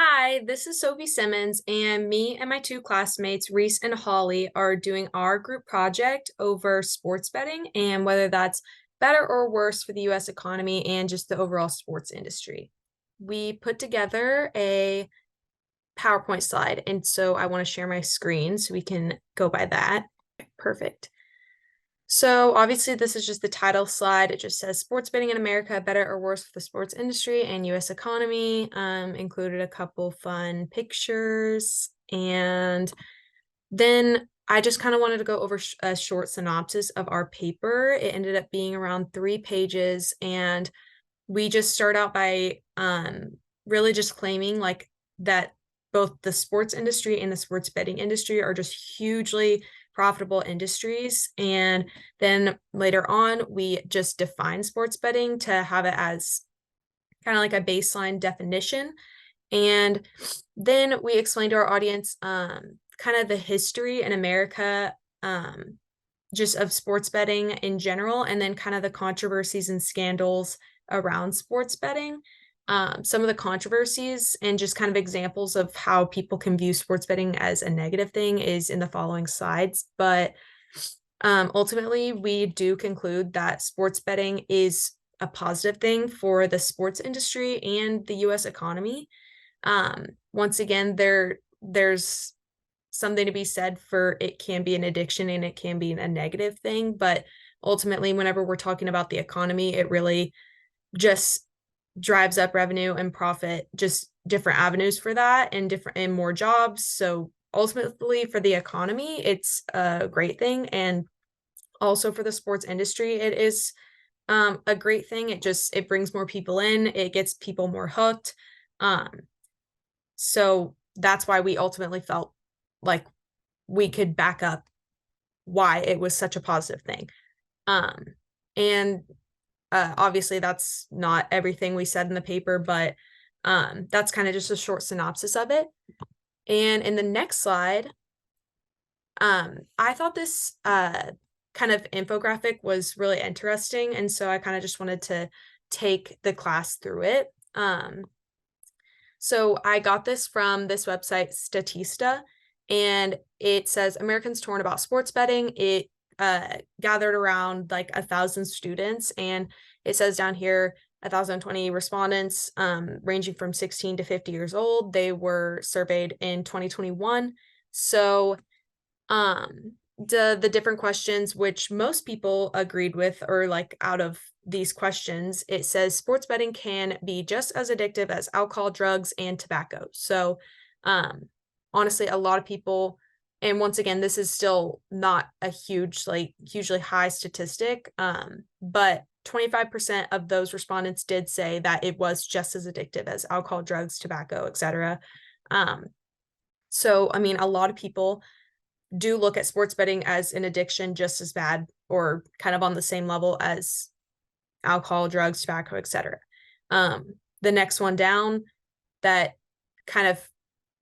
Hi, this is Sophie Simmons, and me and my two classmates, Reese and Holly, are doing our group project over sports betting and whether that's better or worse for the US economy and just the overall sports industry. We put together a PowerPoint slide, and so I want to share my screen so we can go by that. Perfect. So obviously this is just the title slide. It just says sports betting in America, better or worse for the sports industry and US economy. Included a couple fun pictures. And then I just kind of wanted to go over a short synopsis of our paper. It ended up being around 3 pages. And we just start out by really just claiming like that both the sports industry and the sports betting industry are just hugely profitable industries. And then later on, we just define sports betting to have it as kind of like a baseline definition. And then we explain to our audience kind of the history in America, just of sports betting in general, and then kind of the controversies and scandals around sports betting. Some of the controversies and just kind of examples of how people can view sports betting as a negative thing is in the following slides. But ultimately, we do conclude that sports betting is a positive thing for the sports industry and the US economy. Once again, there's something to be said for it can be an addiction and it can be a negative thing, but ultimately, whenever we're talking about the economy, it really just drives up revenue and profit, just different avenues for that and more jobs. So ultimately for the economy, it's a great thing. And also for the sports industry, it is a great thing. It brings more people in, it gets people more hooked. Um, so that's why we ultimately felt like we could back up why it was such a positive thing. And obviously that's not everything we said in the paper, but that's kind of just a short synopsis of it. And in the next slide, I thought this kind of infographic was really interesting. And so I kind of just wanted to take the class through it. So I got this from this website, Statista, and it says Americans torn about sports betting. It gathered around like 1,000 students, and it says down here 1,020 respondents ranging from 16 to 50 years old. They were surveyed in 2021. So the different questions which most people agreed with, or like out of these questions, it says sports betting can be just as addictive as alcohol, drugs, and tobacco. So honestly, a lot of people, and once again, this is still not a hugely high statistic, but 25% of those respondents did say that it was just as addictive as alcohol, drugs, tobacco, etc. So I mean, a lot of people do look at sports betting as an addiction just as bad or kind of on the same level as alcohol, drugs, tobacco, etc. The next one down that kind of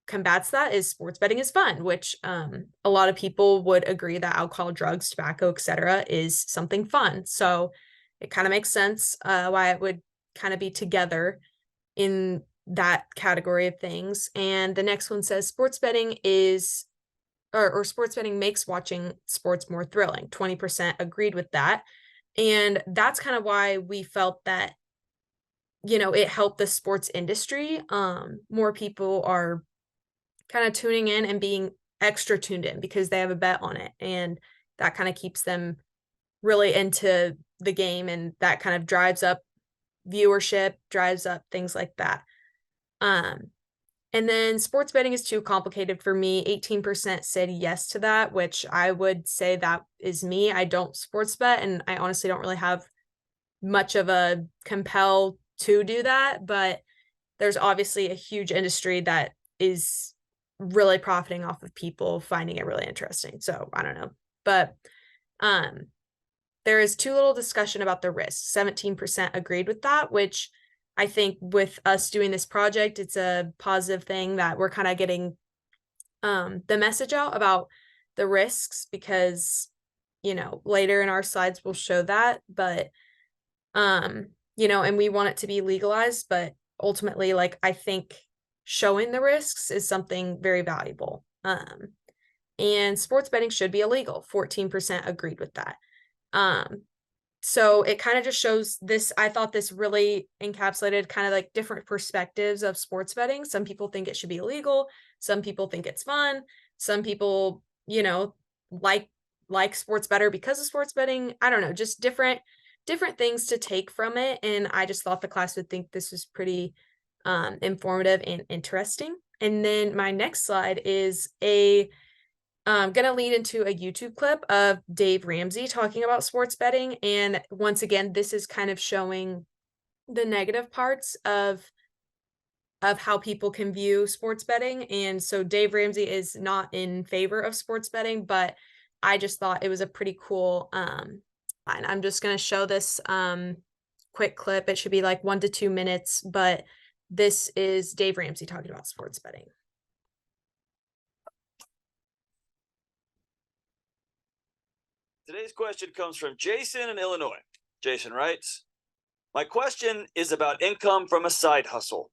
combats that is sports betting is fun, which a lot of people would agree that alcohol, drugs, tobacco, etc. is something fun. So it kind of makes sense why it would kind of be together in that category of things. And the next one says sports betting is or sports betting makes watching sports more thrilling. 20% agreed with that. And that's kind of why we felt that, it helped the sports industry. More people are kind of tuning in and being extra tuned in because they have a bet on it. And that kind of keeps them really into the game. And that kind of drives up viewership, drives up things like that. And then sports betting is too complicated for me. 18% said yes to that, which I would say that is me. I don't sports bet, and I honestly don't really have much of a compel to do that. But there's obviously a huge industry that is really profiting off of people finding it really interesting. So I don't know. But there is too little discussion about the risks. 17% agreed with that, which I think with us doing this project, it's a positive thing that we're kind of getting the message out about the risks because, later in our slides we'll show that. But, and we want it to be legalized. But ultimately, like, I think showing the risks is something very valuable. And sports betting should be illegal. 14% agreed with that. So it kind of just shows this. I thought this really encapsulated kind of like different perspectives of sports betting. Some people think it should be illegal. Some people think it's fun. Some people, like sports better because of sports betting. I don't know, just different things to take from it. And I just thought the class would think this was pretty informative and interesting. And then my next slide is gonna lead into a YouTube clip of Dave Ramsey talking about sports betting. And once again, this is kind of showing the negative parts of how people can view sports betting. And so Dave Ramsey is not in favor of sports betting, but I just thought it was a pretty cool and I'm just gonna show this quick clip. It should be like 1 to 2 minutes, but this is Dave Ramsey talking about sports betting. Today's question comes from Jason in Illinois. Jason writes, my question is about income from a side hustle.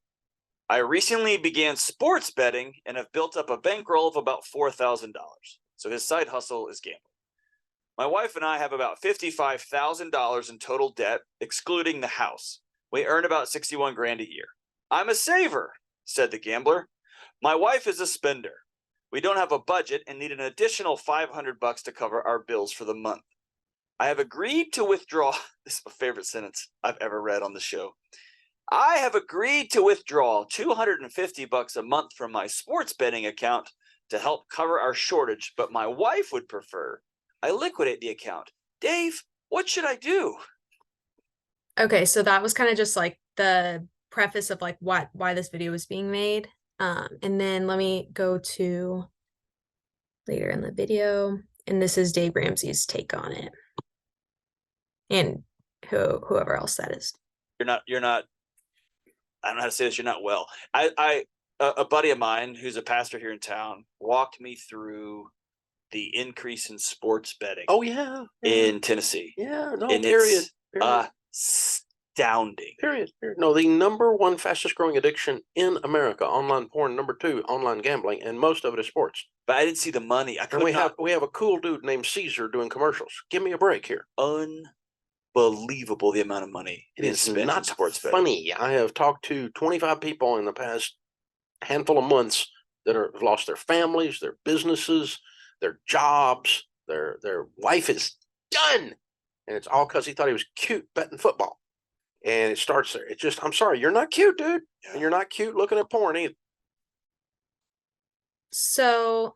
I recently began sports betting and have built up a bankroll of about $4,000. So his side hustle is gambling. My wife and I have about $55,000 in total debt, excluding the house. We earn about 61 grand a year. I'm a saver, said the gambler. My wife is a spender. We don't have a budget and need an additional $500 to cover our bills for the month. I have agreed to withdraw. This is my favorite sentence I've ever read on the show. I have agreed to withdraw $250 a month from my sports betting account to help cover our shortage, but my wife would prefer I liquidate the account. Dave, what should I do? Okay, so that was kind of just like the preface of like why this video was being made. And then let me go to later in the video, and this is Dave Ramsey's take on it. And whoever else that is. You're not, I don't know how to say this, you're not well. A buddy of mine who's a pastor here in town walked me through the increase in sports betting. Oh yeah. In Tennessee. Yeah, no, and period. It's astounding. Period. No, the number one fastest growing addiction in America, online porn. Number 2, online gambling, and most of it is sports. But I didn't see the money. We have a cool dude named Caesar doing commercials. Give me a break here. Unbelievable the amount of money it is spent not in sports betting. Funny. I have talked to 25 people in the past handful of months that have lost their families, their businesses, their jobs, their wife is done. And it's all because he thought he was cute betting football. And it starts there. It's just, I'm sorry, you're not cute, dude. Yeah. And you're not cute looking at porn either. So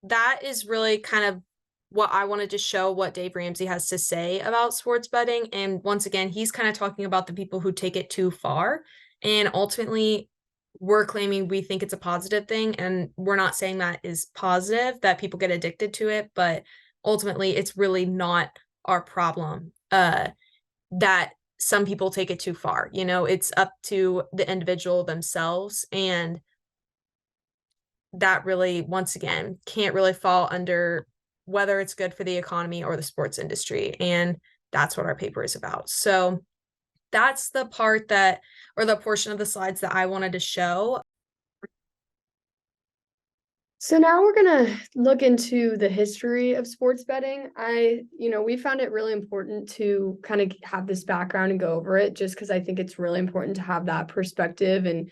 that is really kind of what I wanted to show what Dave Ramsey has to say about sports betting. And once again, he's kind of talking about the people who take it too far. And ultimately, we're claiming we think it's a positive thing. And we're not saying that is positive, that people get addicted to it. But ultimately, it's really not our problem that some people take it too far. It's up to the individual themselves. And that really, once again, can't really fall under whether it's good for the economy or the sports industry. And that's what our paper is about. So that's the part the portion of the slides that I wanted to show. So now we're going to look into the history of sports betting. We found it really important to kind of have this background and go over it, just because I think it's really important to have that perspective and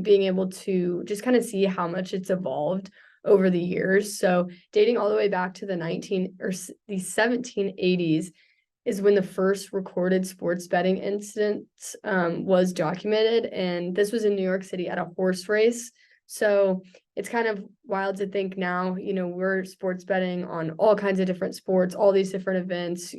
being able to just kind of see how much it's evolved over the years. So dating all the way back to the 1780s is when the first recorded sports betting incident was documented. And this was in New York City at a horse race. So it's kind of wild to think now, we're sports betting on all kinds of different sports, all these different events,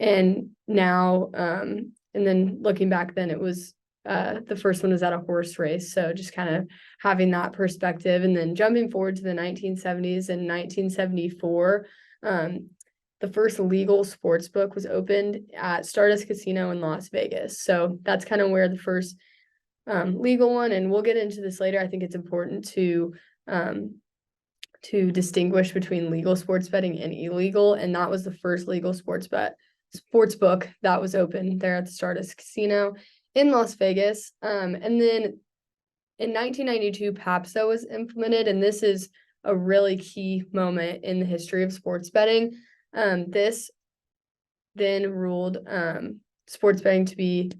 and now, and then looking back then it was, the first one was at a horse race. So just kind of having that perspective, and then jumping forward to the 1970s and 1974, the first legal sports book was opened at Stardust Casino in Las Vegas. So that's kind of where the first legal one, and we'll get into this later. I think it's important to distinguish between legal sports betting and illegal, and that was the first legal sports book that was open there at the Stardust Casino in Las Vegas. And then in 1992, PAPSA was implemented, and this is a really key moment in the history of sports betting. This then ruled sports betting to be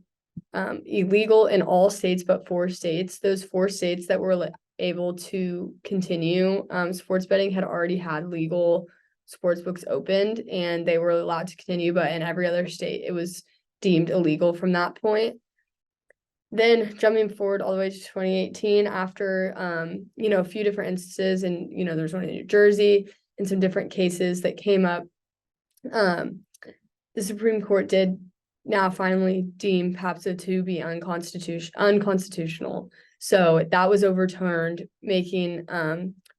illegal in all states but 4 states. Those 4 states that were able to continue sports betting had already had legal sports books opened, and they were allowed to continue, but in every other state it was deemed illegal from that point. Then jumping forward all the way to 2018, after a few different instances, and there's one in New Jersey and some different cases that came up, the Supreme Court did now finally deem PAPSA to be unconstitutional. So that was overturned, making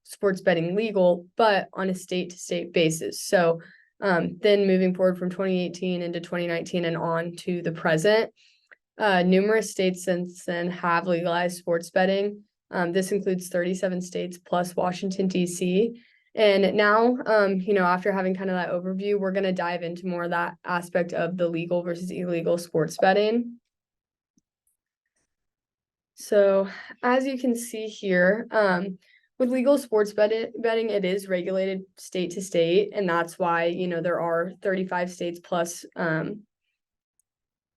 sports betting legal, but on a state-to-state basis. So then moving forward from 2018 into 2019 and on to the present, numerous states since then have legalized sports betting. This includes 37 states plus Washington, D.C. And now, after having kind of that overview, we're going to dive into more of that aspect of the legal versus illegal sports betting. So as you can see here, with legal sports betting, it is regulated state to state. And that's why, there are 35 states plus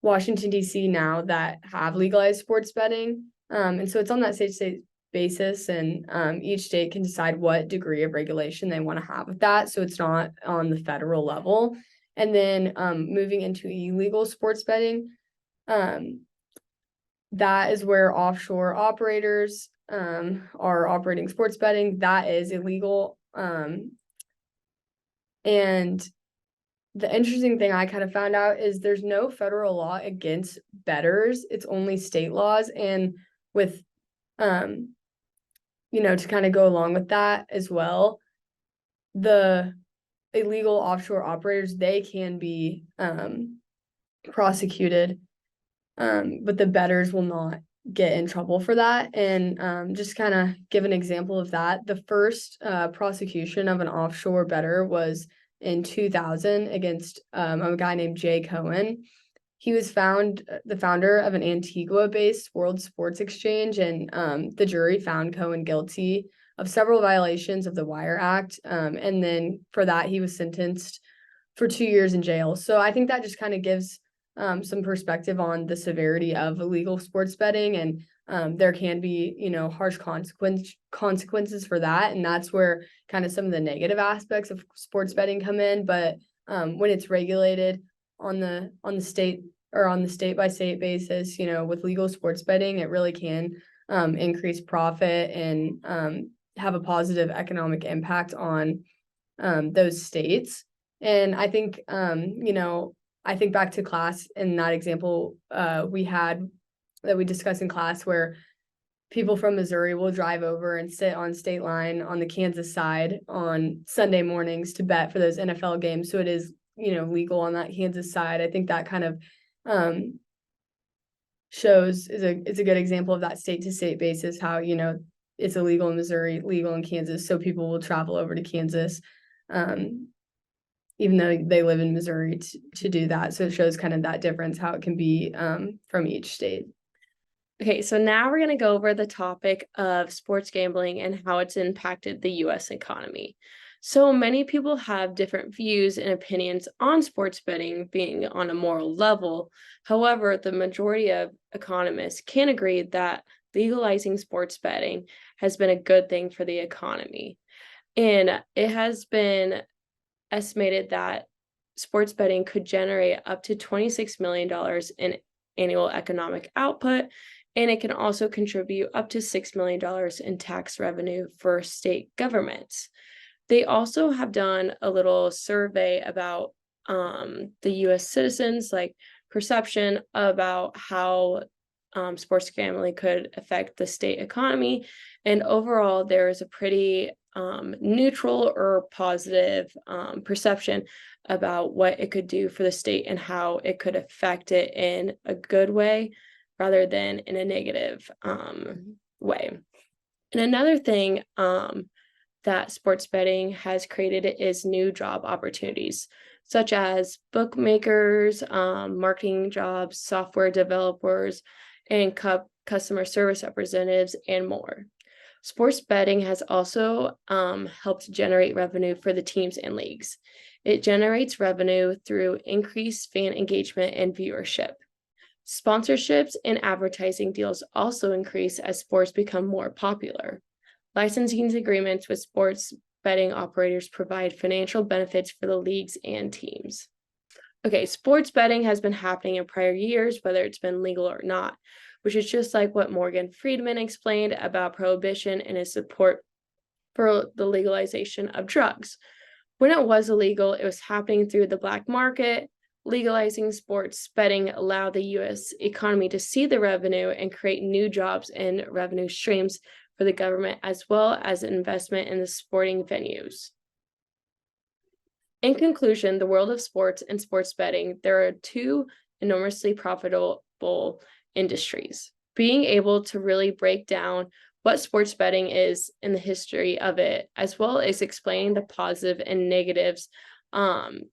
Washington, D.C. now that have legalized sports betting. And so it's on that state-to-state basis, and each state can decide what degree of regulation they want to have with that. So it's not on the federal level. And then moving into illegal sports betting, that is where offshore operators are operating sports betting. That is illegal. And the interesting thing I kind of found out is there's no federal law against bettors. It's only state laws. And with, to kind of go along with that as well, the illegal offshore operators, they can be prosecuted, but the bettors will not get in trouble for that. And just kind of give an example of that. The first prosecution of an offshore bettor was in 2000 against a guy named Jay Cohen. He was the founder of an Antigua-based World Sports Exchange, and the jury found Cohen guilty of several violations of the Wire Act. And then for that, he was sentenced for 2 years in jail. So I think that just kind of gives some perspective on the severity of illegal sports betting, and there can be, harsh consequences for that. And that's where kind of some of the negative aspects of sports betting come in. But when it's regulated on the state or on the state by state basis, with legal sports betting, it really can increase profit and have a positive economic impact on those states. And I think, I think back to class in that example we had that we discussed in class, where people from Missouri will drive over and sit on state line on the Kansas side on Sunday mornings to bet for those NFL games. So it is, legal on that Kansas side. I think that kind of is a good example of that state to state basis, how, it's illegal in Missouri, legal in Kansas. So people will travel over to Kansas, even though they live in Missouri to do that. So it shows kind of that difference, how it can be from each state. Okay, so now we're going to go over the topic of sports gambling and how it's impacted the U.S. economy. So many people have different views and opinions on sports betting being on a moral level. However, the majority of economists can agree that legalizing sports betting has been a good thing for the economy. And it has been estimated that sports betting could generate up to $26 million in annual economic output, and it can also contribute up to $6 million in tax revenue for state governments. They also have done a little survey about the U.S. citizens, like perception about how sports gambling could affect the state economy. And overall, there is a pretty neutral or positive perception about what it could do for the state and how it could affect it in a good way rather than in a negative way. And another thing that sports betting has created is new job opportunities, such as bookmakers, marketing jobs, software developers, and customer service representatives, and more. Sports betting has also helped generate revenue for the teams and leagues. It generates revenue through increased fan engagement and viewership. Sponsorships and advertising deals also increase as sports become more popular. Licensing agreements with sports betting operators provide financial benefits for the leagues and teams. Okay, sports betting has been happening in prior years, whether it's been legal or not, which is just like what Morgan Friedman explained about prohibition and his support for the legalization of drugs. When it was illegal, it was happening through the black market. Legalizing sports betting allowed the U.S. economy to see the revenue and create new jobs and revenue streams for the government, as well as investment in the sporting venues. In conclusion, the world of sports and sports betting, there are two enormously profitable industries. Being able to really break down what sports betting is and the history of it, as well as explaining the positive and negatives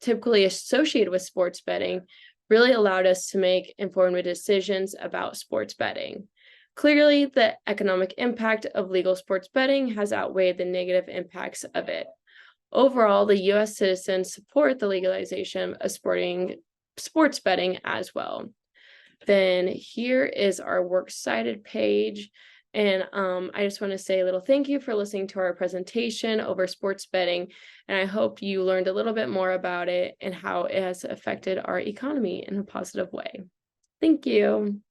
typically associated with sports betting, really allowed us to make informed decisions about sports betting. Clearly, the economic impact of legal sports betting has outweighed the negative impacts of it. Overall, the U.S. citizens support the legalization of sports betting as well. Then here is our works cited page. And I just want to say a little thank you for listening to our presentation over sports betting. And I hope you learned a little bit more about it and how it has affected our economy in a positive way. Thank you.